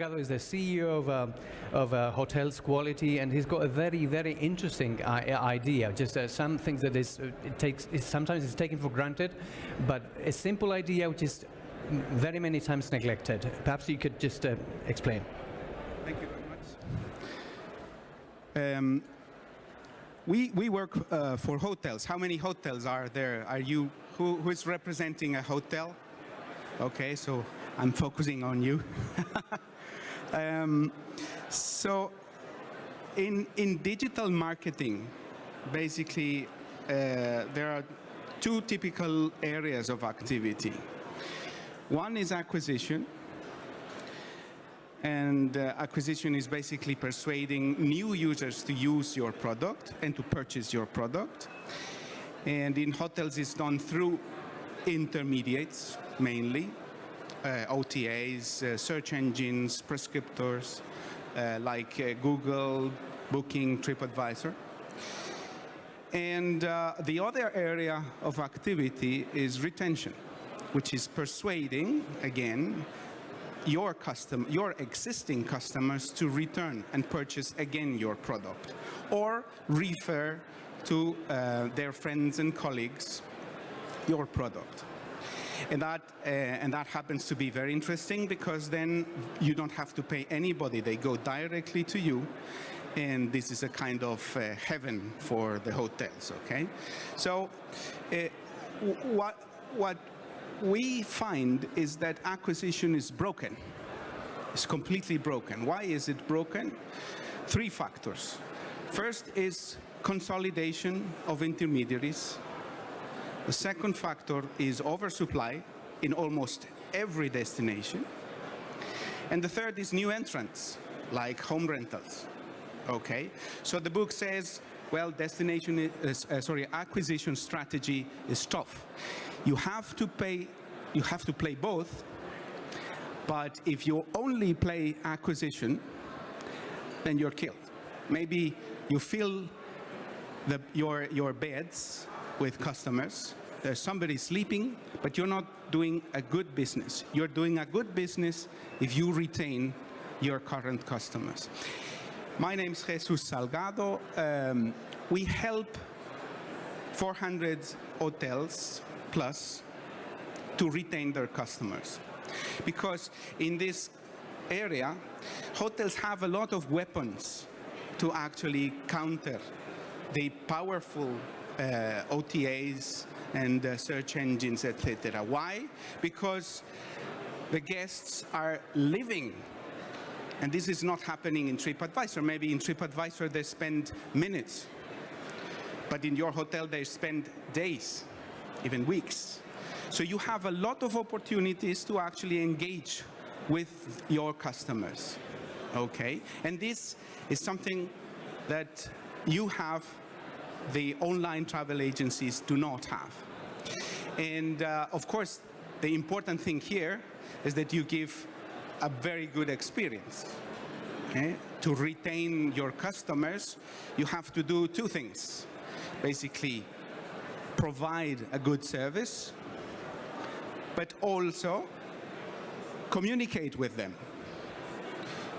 Salgado is the CEO of Hotels Quality, and he's got a very, very interesting idea. Just some things that sometimes it's taken for granted, but a simple idea which is very many times neglected. Perhaps you could just explain. Thank you very much. We work for hotels. How many hotels are there? Are you who is representing a hotel? Okay, so I'm focusing on you. So in digital marketing, basically, there are two typical areas of activity. One is acquisition. And acquisition is basically persuading new users to use your product and to purchase your product. And in hotels, it's done through intermediates, mainly, OTAs, search engines, prescriptors, like Google, Booking, TripAdvisor. And the other area of activity is retention, which is persuading, again, your existing customers to return and purchase again your product, or refer to their friends and colleagues your product. And that happens to be very interesting, because then you don't have to pay anybody. They go directly to you, and this is a kind of heaven for the hotels, okay? So what we find is that acquisition is broken. It's completely broken. Why is it broken? Three factors. First is consolidation of intermediaries. The second factor is oversupply in almost every destination. And the third is new entrants, like home rentals. Okay? So the book says, well, acquisition strategy is tough. You have to play both, but if you only play acquisition, then you're killed. Maybe you fill your beds with customers. There's somebody sleeping, but you're not doing a good business. You're doing a good business if you retain your current customers. My name's Jesus Salgado. We help 400 hotels plus to retain their customers. Because in this area, hotels have a lot of weapons to actually counter the powerful OTAs and search engines, etc. Why? Because the guests are living. And this is not happening in TripAdvisor. Maybe in TripAdvisor they spend minutes. But in your hotel they spend days, even weeks. So you have a lot of opportunities to actually engage with your customers, okay? And this is something that you have, the online travel agencies do not have. And of course, the important thing here is that you give a very good experience. Okay? To retain your customers, you have to do two things. Basically, provide a good service, but also communicate with them.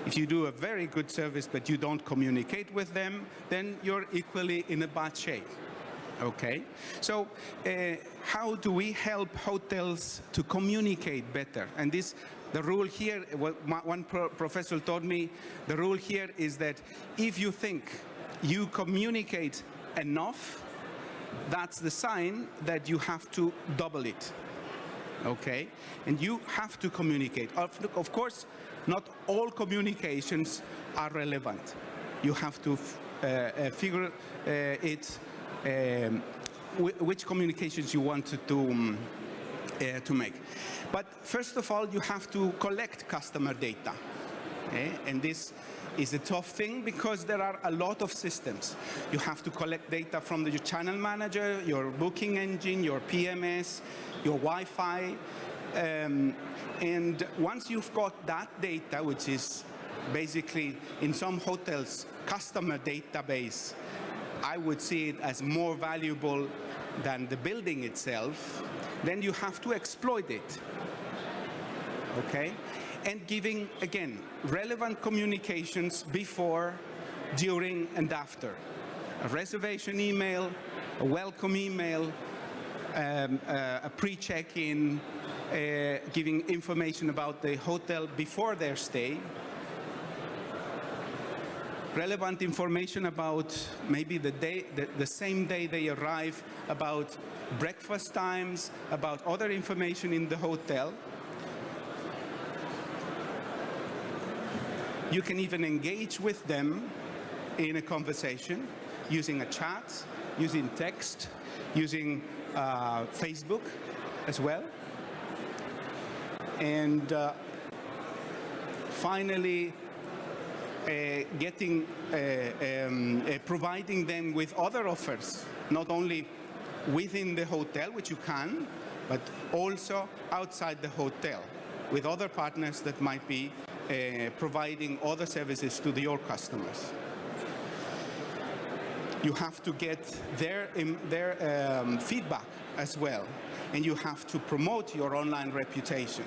If you do a very good service but you don't communicate with them, then you're equally in a bad shape. Okay? So how do we help hotels to communicate better? And the rule here, one professor told me, the rule here is that if you think you communicate enough, that's the sign that you have to double it. Okay? And you have to communicate. Of course, not all communications are relevant. You have to figure which communications you want to make. But first of all, you have to collect customer data. Okay? And this is a tough thing because there are a lot of systems. You have to collect data from your channel manager, your booking engine, your PMS, your Wi-Fi. And once you've got that data, which is basically in some hotels customer database, I would see it as more valuable than the building itself, then you have to exploit it. Okay? and giving, again, relevant communications before, during, and after. A reservation email, a welcome email, a pre-check-in, giving information about the hotel before their stay, relevant information about maybe the same day they arrive, about breakfast times, about other information in the hotel. You can even engage with them in a conversation using a chat, using text, using Facebook as well. And finally, providing them with other offers, not only within the hotel, which you can, but also outside the hotel, with other partners that might be providing other services to your customers. You have to get their feedback as well, and you have to promote your online reputation.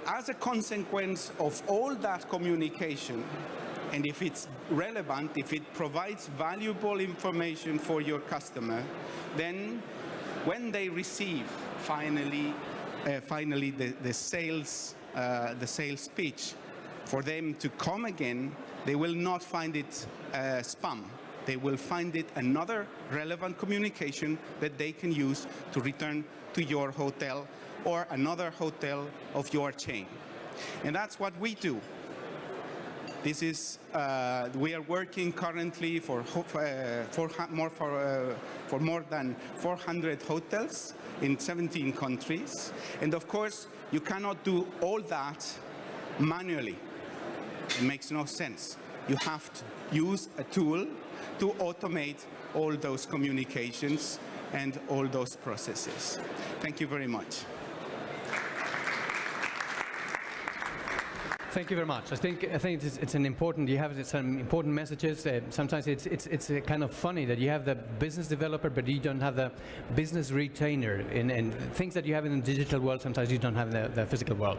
As a consequence of all that communication, and if it's relevant, if it provides valuable information for your customer, then when they receive finally the sales pitch for them to come again, they will not find it spam. They will find it another relevant communication that they can use to return to your hotel or another hotel of your chain. And that's what we do. This is, we are working currently for more than 400 hotels in 17 countries. And of course, you cannot do all that manually. It makes no sense. You have to use a tool to automate all those communications and all those processes. Thank you very much. Thank you very much. I think it's an important. You have some important messages. Sometimes it's kind of funny that you have the business developer, but you don't have the business retainer. And things that you have in the digital world, sometimes you don't have the physical world.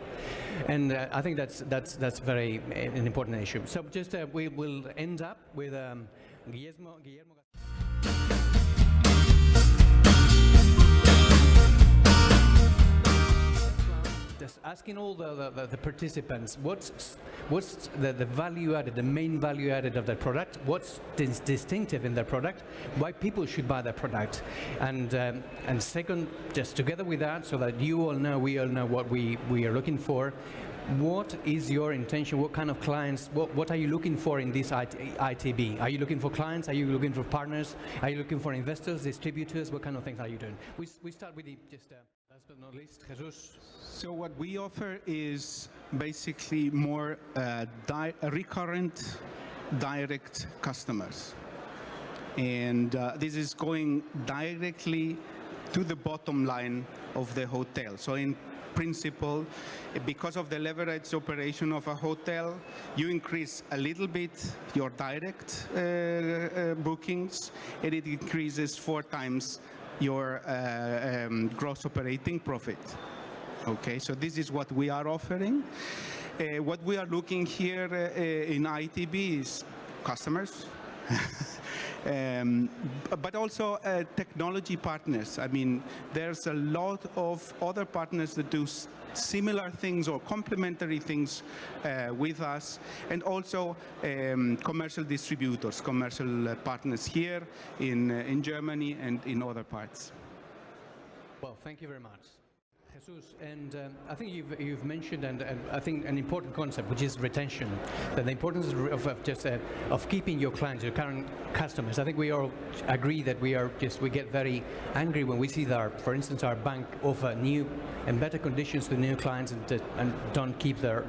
And I think that's very an important issue. So just we will end up with Guillermo. Just asking all the participants, what's the value added, the main value added of their product? What's distinctive in their product? Why people should buy their product? And second, just together with that, so that you all know, we all know what we are looking for. What is your intention? What kind of clients? What are you looking for in this ITB? Are you looking for clients? Are you looking for partners? Are you looking for investors, distributors? What kind of things are you doing? We start with just last but not least, Jesus. So what we offer is basically more recurrent, direct customers. And this is going directly to the bottom line of the hotel. So in principle, because of the leveraged operation of a hotel, you increase a little bit your direct bookings, and it increases 4 times your gross operating profit. Okay, so this is what we are offering. What we are looking here in ITB is customers, but also technology partners. I mean, there's a lot of other partners that do similar things or complementary things with us, and also commercial distributors, commercial partners here in Germany and in other parts. Well, thank you very much, Jesus. And I think you've mentioned, and I think an important concept, which is retention, that the importance of keeping your clients, your current customers. I think we all agree that we get very angry when we see that, for instance, our bank offer new and better conditions to new clients and don't keep their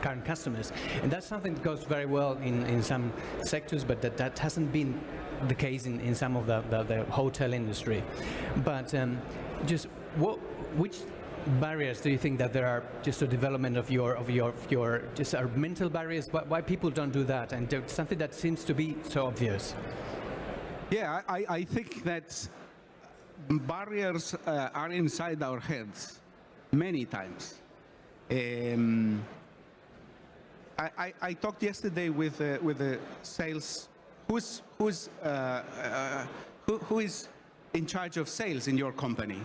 current customers. And that's something that goes very well in some sectors, but that hasn't been the case in some of the hotel industry. But which barriers do you think that there are just the development of your just our mental barriers? Why people don't do that, and something that seems to be so obvious? Yeah, I think that barriers are inside our heads. many times. I talked yesterday with a sales. Who is in charge of sales in your company?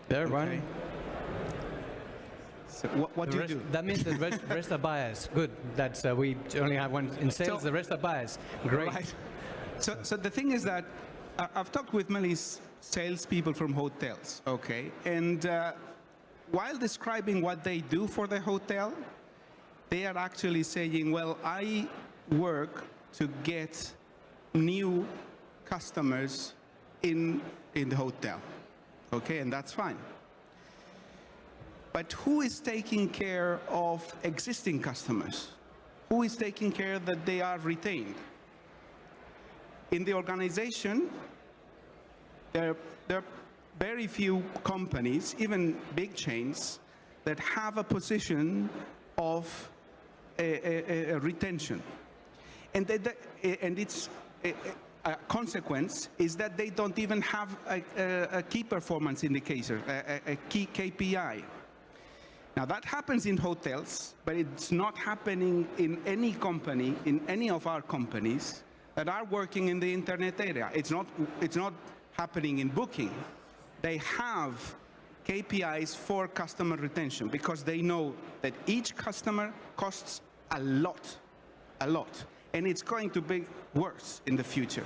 There, Okay. right? So what do you do? That means the rest are buyers. Good. That's we only have one in sales. So- The rest are buyers. Great. Right. So the thing is that I've talked with many salespeople from hotels, okay? And while describing what they do for the hotel, they are actually saying, well, I work to get new customers in the hotel, okay? And that's fine. But who is taking care of existing customers? Who is taking care that they are retained? In the organization, there are very few companies, even big chains, that have a position of a retention. And its a consequence is that they don't even have a key performance indicator, a key KPI. Now that happens in hotels, but it's not happening in any company, in any of our companies that are working in the internet area. It's not happening in booking. They have KPIs for customer retention because they know that each customer costs a lot, and it's going to be worse in the future,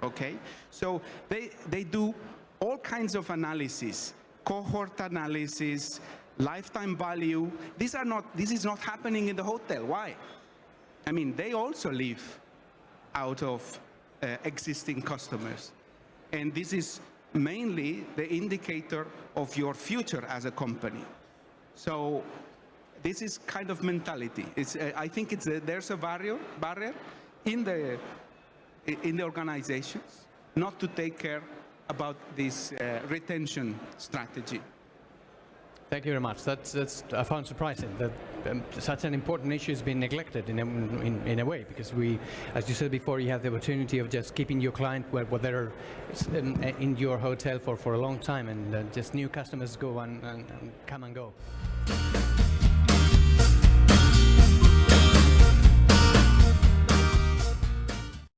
okay? So they do all kinds of analysis, cohort analysis, lifetime value. This is not happening in the hotel. Why? I mean, they also live out of existing customers. And this is mainly the indicator of your future as a company. So this is kind of mentality. I think there's a barrier in the organizations not to take care about this retention strategy. Thank you very much. I found surprising that such an important issue has been neglected in a way, because we, as you said before, you have the opportunity of just keeping your client where they're in your hotel for a long time, and just new customers go and come and go.